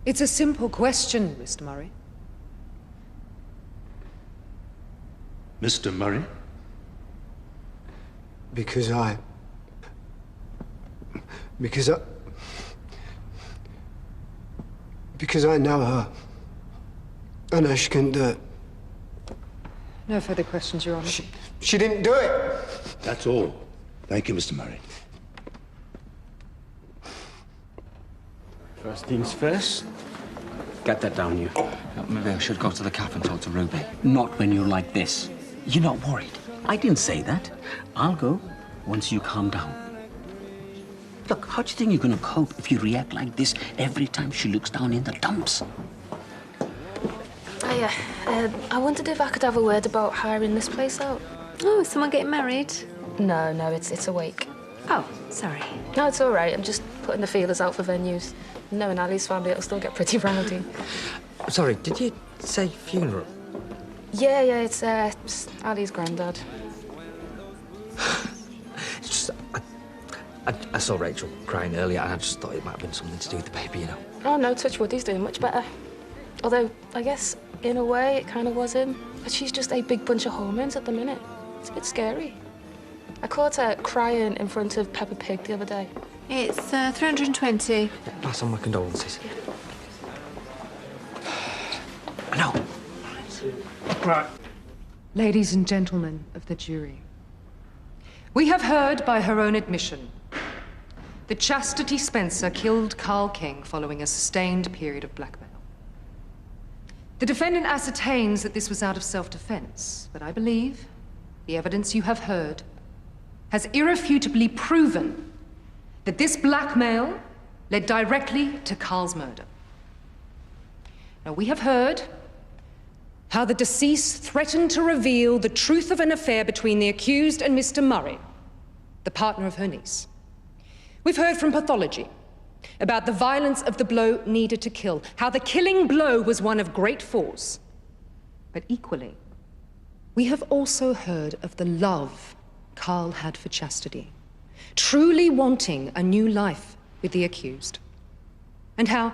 It's a simple question, Mr. Murray. Mr. Murray? Because I know her. I know she couldn't do it. No further questions, Your Honor. She didn't do it! That's all. Thank you, Mr. Murray. First things first. Get that down, you. Maybe I should go to the cafe and talk to Ruby. Not when you're like this. You're not worried. I didn't say that. I'll go once you calm down. Look, how do you think you're going to cope if you react like this every time she looks down in the dumps? I wondered if I could have a word about hiring this place out. Oh, is someone getting married? No, it's a wake. Oh, sorry. No, it's all right. I'm just putting the feelers out for venues. Knowing Ali's family, it'll still get pretty rowdy. Sorry, did you say funeral? Yeah, it's Ali's granddad. It's just, I saw Rachel crying earlier, and I just thought it might have been something to do with the baby, you know. Oh, no, touch wood, he's doing much better. Although, I guess, in a way, it kind of was him. But she's just a big bunch of hormones at the minute. It's a bit scary. I caught her crying in front of Peppa Pig the other day. It's 320. Pass on my condolences. I know. Right. Ladies and gentlemen of the jury, we have heard by her own admission that Chastity Spencer killed Carl King following a sustained period of blackmail. The defendant ascertains that this was out of self-defense, but I believe the evidence you have heard has irrefutably proven that this blackmail led directly to Carl's murder. Now, we have heard how the deceased threatened to reveal the truth of an affair between the accused and Mr. Murray, the partner of her niece. We've heard from pathology about the violence of the blow needed to kill, how the killing blow was one of great force. But equally, we have also heard of the love Carl had for Chastity, truly wanting a new life with the accused, and how,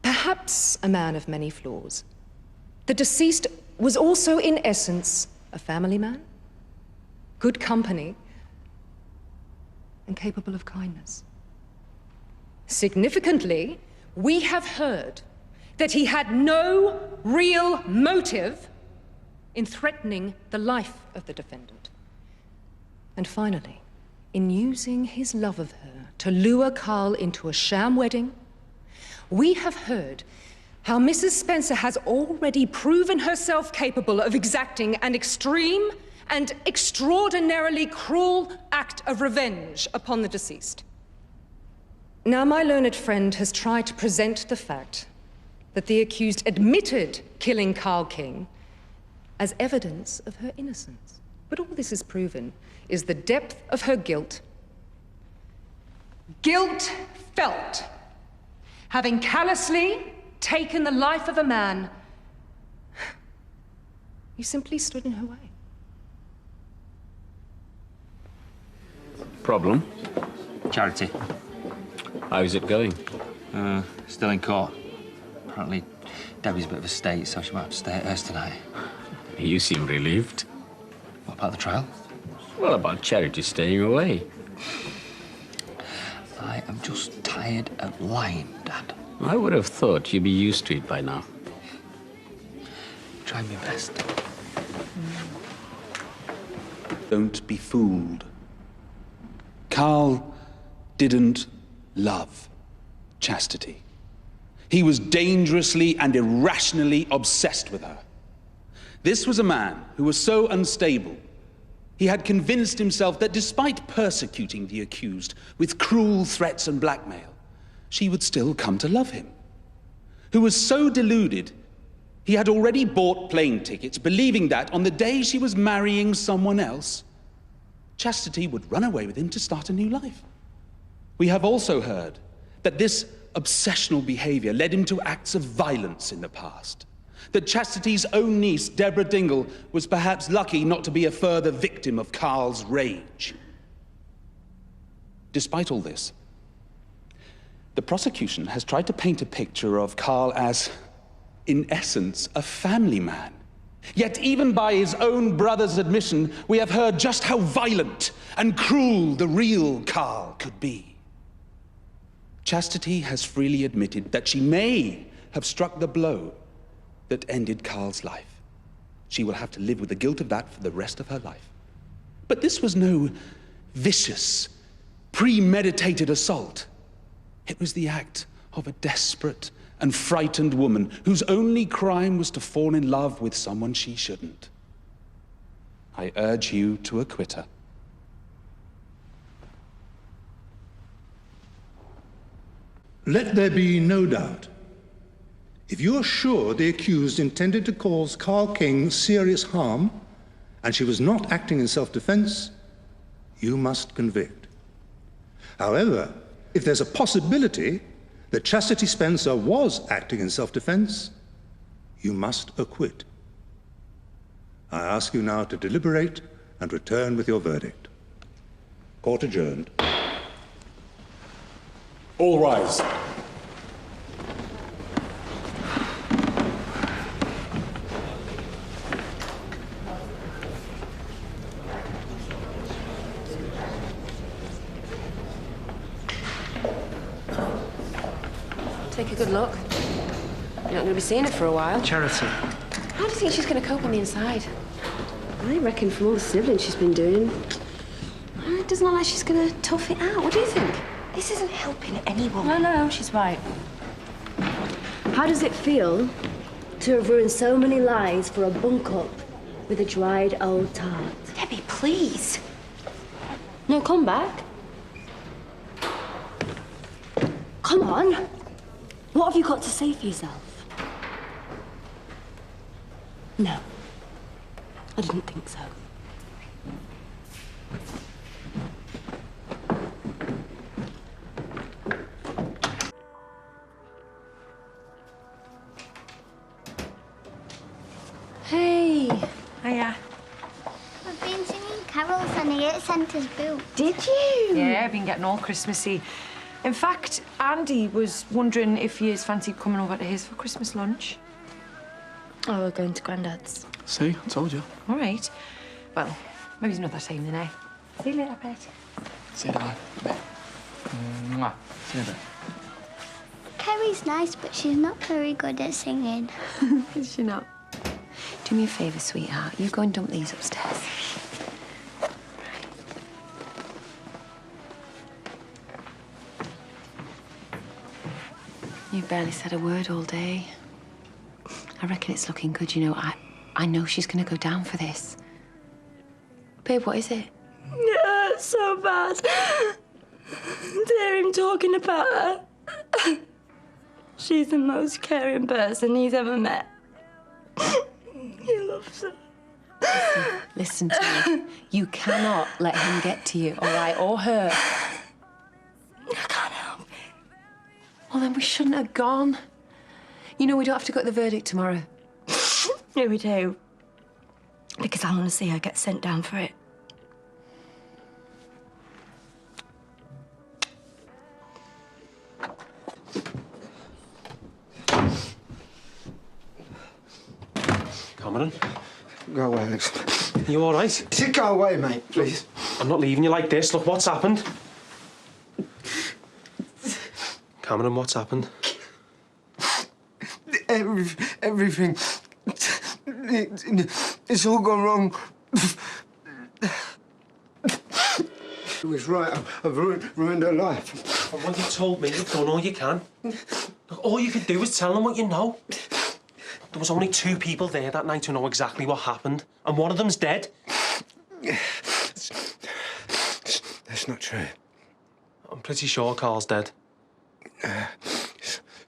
perhaps a man of many flaws, the deceased was also, in essence, a family man, good company, and capable of kindness. Significantly, we have heard that he had no real motive in threatening the life of the defendant. And finally, in using his love of her to lure Carl into a sham wedding, we have heard how Mrs. Spencer has already proven herself capable of exacting an extreme and extraordinarily cruel act of revenge upon the deceased. Now, my learned friend has tried to present the fact that the accused admitted killing Carl King as evidence of her innocence. But all this is proven is the depth of her guilt. Guilt felt, having callously taken the life of a man who simply stood in her way. Problem? Charity. How's it going? Still in court. Apparently, Debbie's a bit of a state, so she might have to stay at hers tonight. You seem relieved. What about the trial? What about Charity staying away? I am just tired of lying, Dad. I would have thought you'd be used to it by now. Try my best. Don't be fooled. Carl didn't love Chastity. He was dangerously and irrationally obsessed with her. This was a man who was so unstable, he had convinced himself that despite persecuting the accused with cruel threats and blackmail, she would still come to love him. Who was so deluded, he had already bought plane tickets, believing that on the day she was marrying someone else, Chastity would run away with him to start a new life. We have also heard that this obsessional behavior led him to acts of violence in the past. That Chastity's own niece, Deborah Dingle, was perhaps lucky not to be a further victim of Carl's rage. Despite all this, The prosecution has tried to paint a picture of Carl as, in essence, a family man. Yet even by his own brother's admission, we have heard just how violent and cruel the real Carl could be. Chastity has freely admitted that she may have struck the blow that ended Carl's life. She will have to live with the guilt of that for the rest of her life. But this was no vicious, premeditated assault. It was the act of a desperate and frightened woman whose only crime was to fall in love with someone she shouldn't. I urge you to acquit her. Let there be no doubt. If you are sure the accused intended to cause Carl King serious harm, and she was not acting in self-defense, you must convict. However, if there's a possibility that Chastity Spencer was acting in self-defense, you must acquit. I ask you now to deliberate and return with your verdict. Court adjourned. All rise. Take a good look. You're not going to be seeing her for a while. Charity. How do you think she's going to cope on the inside? I reckon from all the snivelling she's been doing, it doesn't look like she's going to tough it out. What do you think? This isn't helping anyone. No, she's right. How does it feel to have ruined so many lives for a bunk up with a dried old tart? Debbie, please. No, come back. Come on. What have you got to say for yourself? No, I didn't think so. Hey. Hiya. I've been singing carols and I ate Santa's boot. Did you? Yeah, I've been getting all Christmassy. In fact, Andy was wondering if you fancied coming over to his for Christmas lunch. Oh, we're going to Grandad's. See, I told you. All right. Well, maybe it's another time then, eh? See you later, Pet. See you later. Mwah. See you later. Kerry's nice, but she's not very good at singing. Is she not? Do me a favour, sweetheart. You go and dump these upstairs. You've barely said a word all day. I reckon it's looking good, you know. I know she's gonna go down for this. Babe, what is it? Yeah, it's so bad. To hear him talking about her. She's the most caring person he's ever met. He loves her. Listen to me. You cannot let him get to you, all right? Or her. I can't help it. Well, then we shouldn't have gone. You know, we don't have to go to the verdict tomorrow. Yeah, we do. Because I want to see her get sent down for it. Cameron, Go away, Alex. you all right? Go away, mate, please. I'm not leaving you like this. Look what's happened. Cameron, what's happened? Everything. It's all gone wrong. It was right. I've ruined her life. From what you told me, you've done all you can. Look, all you could do is tell them what you know. There was only 2 people there that night who know exactly what happened, and one of them's dead. That's not true. I'm pretty sure Carl's dead.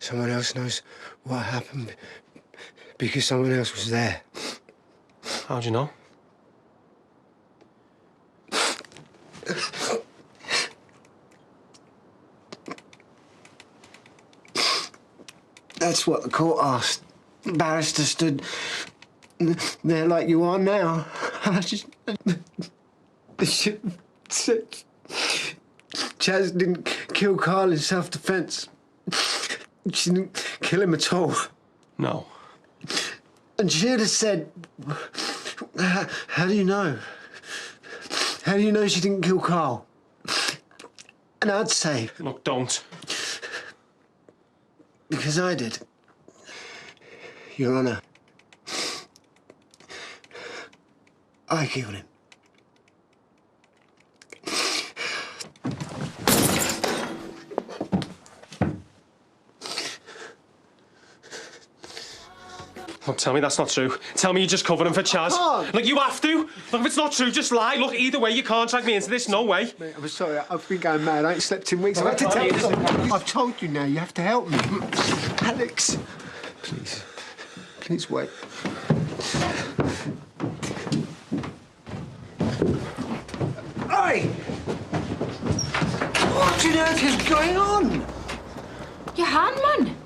Someone else knows what happened because someone else was there. How'd you know? That's what the court asked. Barrister stood there like you are now. I just... Chaz didn't kill Carl in self-defense. She didn't kill him at all. No. And she'd have said, how do you know? How do you know she didn't kill Carl? And I'd say... Look, don't. Because I did. Your Honour. I killed him. Look, tell me that's not true. Tell me you just covered him for Chaz. Look, you have to. Look, if it's not true, just lie. Look, either way, you can't drag me into this. No way. Mate, I'm sorry. I've been going mad. I ain't slept in weeks. Well, I've had to tell you. you. I've told you now. You have to help me. Alex. Please. Please wait. Oi! What on earth is going on? Your hand, man.